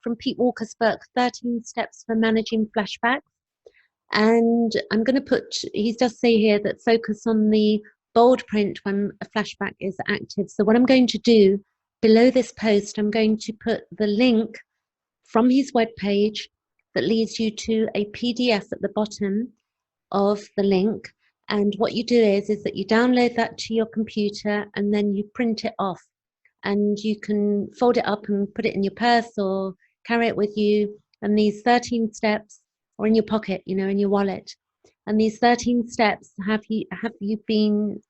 from Pete Walkers' book, 13 Steps for Managing Flashbacks. And I'm going to put, he does say here that focus on the bold print when a flashback is active. So what I'm going to do below this post, I'm going to put the link from his webpage that leads you to a PDF at the bottom of the link. And what you do is that you download that to your computer and then you print it off, and you can fold it up and put it in your purse or carry it with you. And these 13 steps, or in your pocket, you know, in your wallet. And these 13 steps, have you been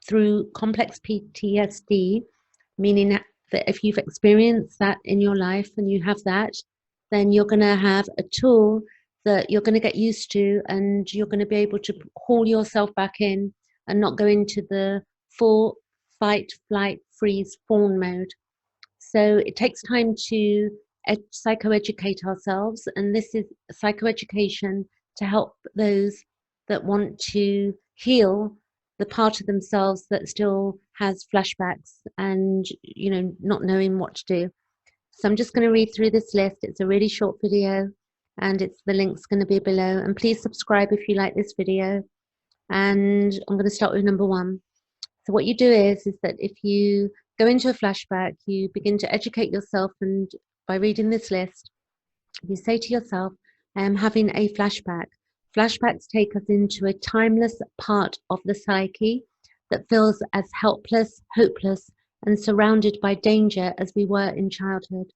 through complex PTSD, meaning that if you've experienced that in your life and you have that, then you're going to have a tool that you're going to get used to, and you're going to be able to haul yourself back in and not go into the full fight, flight, freeze, fawn mode. So it takes time to psychoeducate ourselves, and this is psychoeducation to help those that want to heal the part of themselves that still has flashbacks and, you know, not knowing what to do. So I'm just going to read through this list. It's a really short video, and the link's going to be below. And please subscribe if you like this video. And I'm going to start with number 1. So what you do is that if you go into a flashback, you begin to educate yourself, and by reading this list, you say to yourself, I am having a flashback. Flashbacks take us into a timeless part of the psyche that feels as helpless, hopeless, and surrounded by danger as we were in childhood.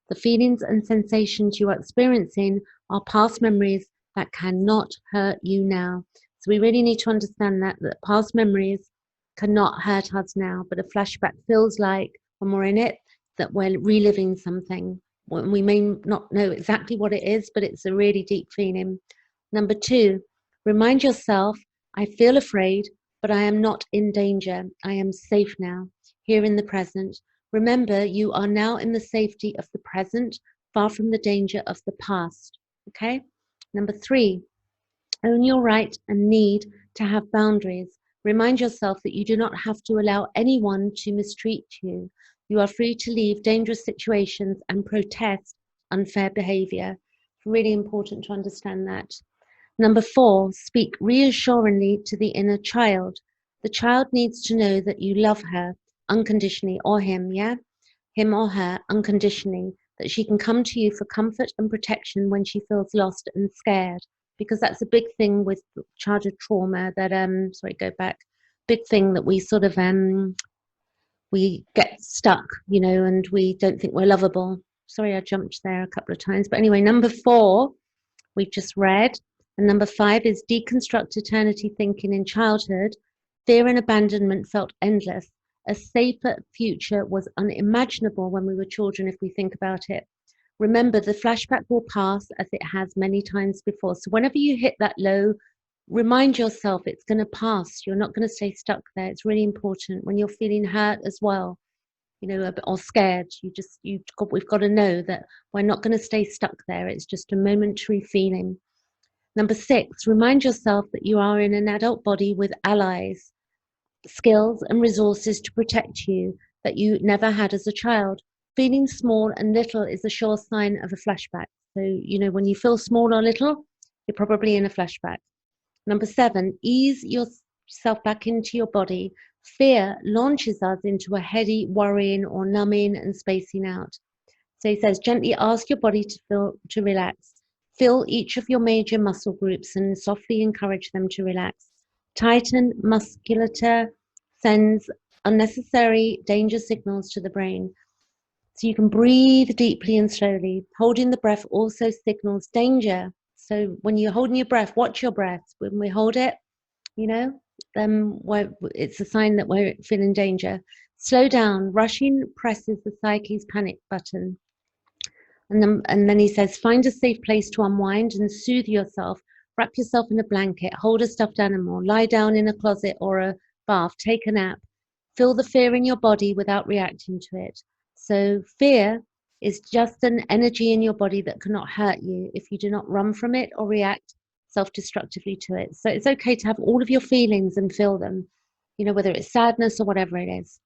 The feelings and sensations you are experiencing are past memories that cannot hurt you now. So we really need to understand that past memories cannot hurt us now, but a flashback feels like, when we're in it, that we're reliving something. When we may not know exactly what it is, but it's a really deep feeling. Number 2, remind yourself, I feel afraid, but I am not in danger. I am safe now, here in the present. Remember, you are now in the safety of the present, far from the danger of the past. Okay? Number 3, own your right and need to have boundaries. Remind yourself that you do not have to allow anyone to mistreat you. You are free to leave dangerous situations and protest unfair behavior. It's really important to understand that. Number 4, speak reassuringly to the inner child. The child needs to know that you love her unconditionally, or him, yeah? Him or her unconditionally, that she can come to you for comfort and protection when she feels lost and scared. Because that's a big thing with childhood trauma that, big thing that we sort of, we get stuck, you know, and we don't think we're lovable. Sorry, I jumped there a couple of times. But anyway, number 4, we've just read. And number 5 is deconstruct eternity thinking in childhood. Fear and abandonment felt endless. A safer future was unimaginable when we were children, if we think about it. Remember, the flashback will pass as it has many times before. So whenever you hit that low, remind yourself it's going to pass. You're not going to stay stuck there. It's really important. When you're feeling hurt as well, you know, or scared, we've got to know that we're not going to stay stuck there. It's just a momentary feeling. Number 6, remind yourself that you are in an adult body with allies, skills and resources to protect you that you never had as a child. Feeling small and little is a sure sign of a flashback. So, you know, when you feel small or little, you're probably in a flashback. Number 7, ease yourself back into your body. Fear launches us into a heady worrying or numbing and spacing out. So he says, gently ask your body to relax. Feel each of your major muscle groups and softly encourage them to relax. Tighten musculature, sends unnecessary danger signals to the brain. So you can breathe deeply and slowly. Holding the breath also signals danger. So when you're holding your breath, watch your breath. When we hold it, you know, it's a sign that we're feeling danger. Slow down. Rushing presses the psyche's panic button. And then he says, find a safe place to unwind and soothe yourself. Wrap yourself in a blanket, hold a stuffed animal, lie down in a closet or a bath, take a nap. Feel the fear in your body without reacting to it. So fear is just an energy in your body that cannot hurt you if you do not run from it or react self-destructively to it. So it's okay to have all of your feelings and feel them, you know, whether it's sadness or whatever it is.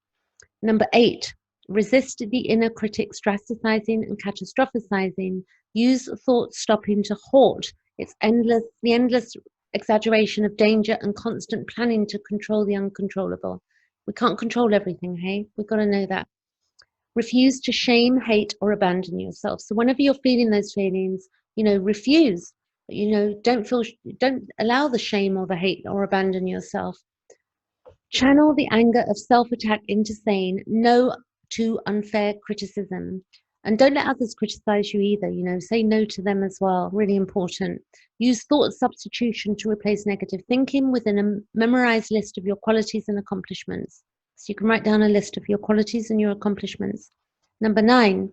Number 8, Resist the inner critic strategizing and catastrophizing. Use thought stopping to halt the endless exaggeration of danger and constant planning to control the uncontrollable. We can't control everything, hey? We've got to know that. Refuse to shame, hate, or abandon yourself. So whenever you're feeling those feelings, refuse. Don't allow the shame or the hate or abandon yourself. Channel the anger of self-attack into saying no to unfair criticism. And don't let others criticize you either. Say no to them as well. Really important. Use thought substitution to replace negative thinking within a memorized list of your qualities and accomplishments. So you can write down a list of your qualities and your accomplishments. Number 9,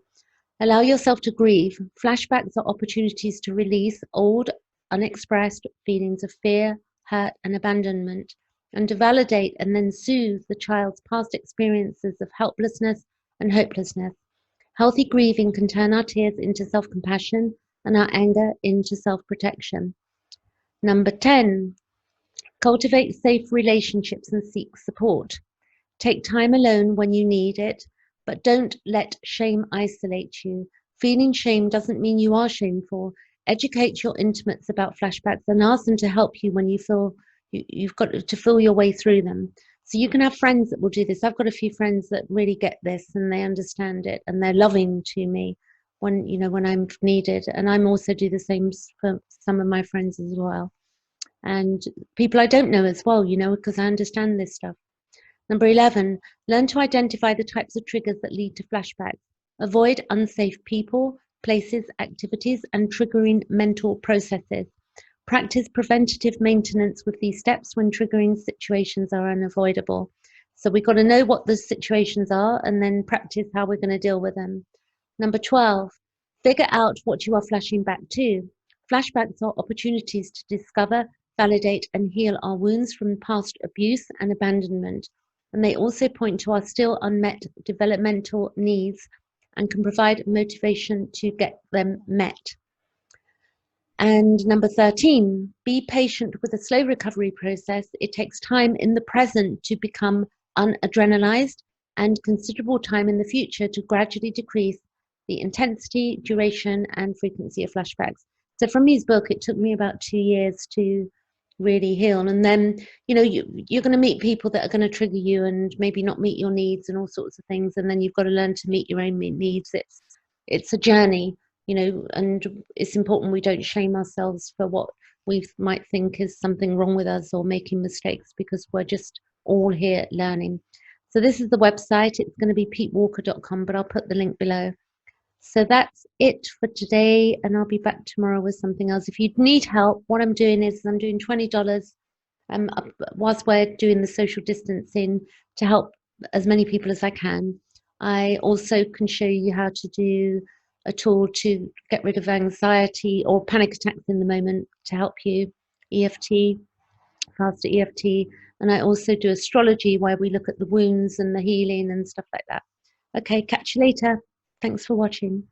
allow yourself to grieve. Flashbacks are opportunities to release old, unexpressed feelings of fear, hurt, and abandonment, and to validate and then soothe the child's past experiences of helplessness and hopelessness. Healthy grieving can turn our tears into self-compassion and our anger into self-protection. Number 10, cultivate safe relationships and seek support. Take time alone when you need it, but don't let shame isolate you. Feeling shame doesn't mean you are shameful. Educate your intimates about flashbacks and ask them to help you when you feel you've got to feel your way through them. So you can have friends that will do this. I've got a few friends that really get this and they understand it and they're loving to me when I'm needed. And I'm also do the same for some of my friends as well. And people I don't know as well, because I understand this stuff. Number 11, learn to identify the types of triggers that lead to flashbacks. Avoid unsafe people, places, activities, and triggering mental processes. Practice preventative maintenance with these steps when triggering situations are unavoidable. So we've got to know what those situations are and then practice how we're going to deal with them. Number 12, figure out what you are flashing back to. Flashbacks are opportunities to discover, validate, and heal our wounds from past abuse and abandonment. And they also point to our still unmet developmental needs and can provide motivation to get them met. And number 13, be patient with the slow recovery process. It takes time in the present to become unadrenalized and considerable time in the future to gradually decrease the intensity, duration, and frequency of flashbacks. So from his book, it took me about 2 years to really heal. And then, you're going to meet people that are going to trigger you and maybe not meet your needs and all sorts of things. And then you've got to learn to meet your own needs. It's a journey. And it's important we don't shame ourselves for what we might think is something wrong with us or making mistakes, because we're just all here learning. So this is the website. It's going to be petewalker.com, but I'll put the link below. So that's it for today, and I'll be back tomorrow with something else. If you need help, what I'm doing is I'm doing $20 whilst we're doing the social distancing to help as many people as I can. I also can show you how to do a tool to get rid of anxiety or panic attacks in the moment to help you, EFT, Faster EFT. And I also do astrology where we look at the wounds and the healing and stuff like that. Okay, catch you later. Thanks for watching.